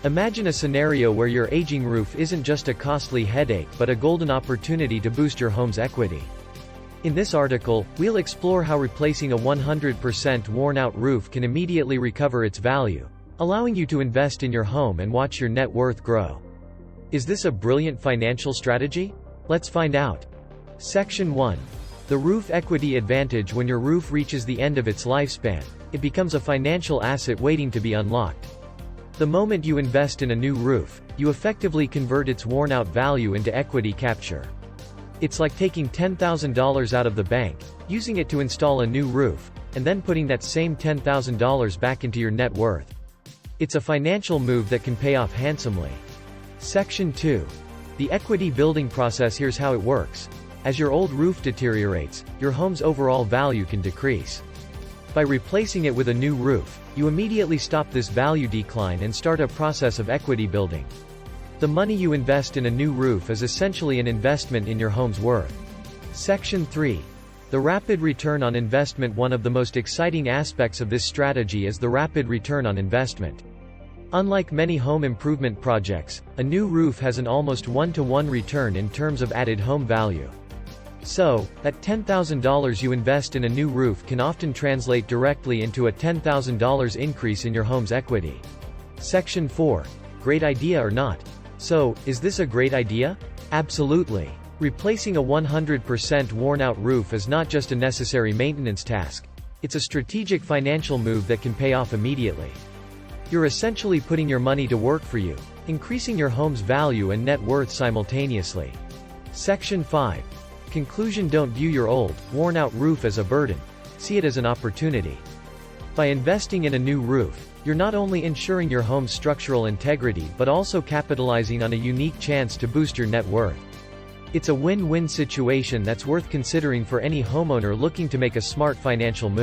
Imagine a scenario where your aging roof isn't just a costly headache but a golden opportunity to boost your home's equity. In this article, we'll explore how replacing a 100% worn-out roof can immediately recover its value, allowing you to invest in your home and watch your net worth grow. Is this a brilliant financial strategy? Let's find out. Section 1. The roof equity advantage. When your roof reaches the end of its lifespan, it becomes a financial asset waiting to be unlocked. The moment you invest in a new roof, you effectively convert its worn-out value into equity capture. It's like taking $10,000 out of the bank, using it to install a new roof, and then putting that same $10,000 back into your net worth. It's a financial move that can pay off handsomely. Section 2. The equity building process. Here's how it works. As your old roof deteriorates, your home's overall value can decrease. By replacing it with a new roof, you immediately stop this value decline and start a process of equity building. The money you invest in a new roof is essentially an investment in your home's worth. Section 3. The rapid return on investment. One of the most exciting aspects of this strategy is the rapid return on investment. Unlike many home improvement projects, a new roof has an almost one-to-one return in terms of added home value. So, that $10,000 you invest in a new roof can often translate directly into a $10,000 increase in your home's equity. Section 4. Great idea or not? So, is this a great idea? Absolutely. Replacing a 100% worn-out roof is not just a necessary maintenance task. It's a strategic financial move that can pay off immediately. You're essentially putting your money to work for you, increasing your home's value and net worth simultaneously. Section 5. Conclusion. Don't view your old, worn-out roof as a burden. See it as an opportunity. By investing in a new roof, you're not only ensuring your home's structural integrity but also capitalizing on a unique chance to boost your net worth. It's a win-win situation that's worth considering for any homeowner looking to make a smart financial move.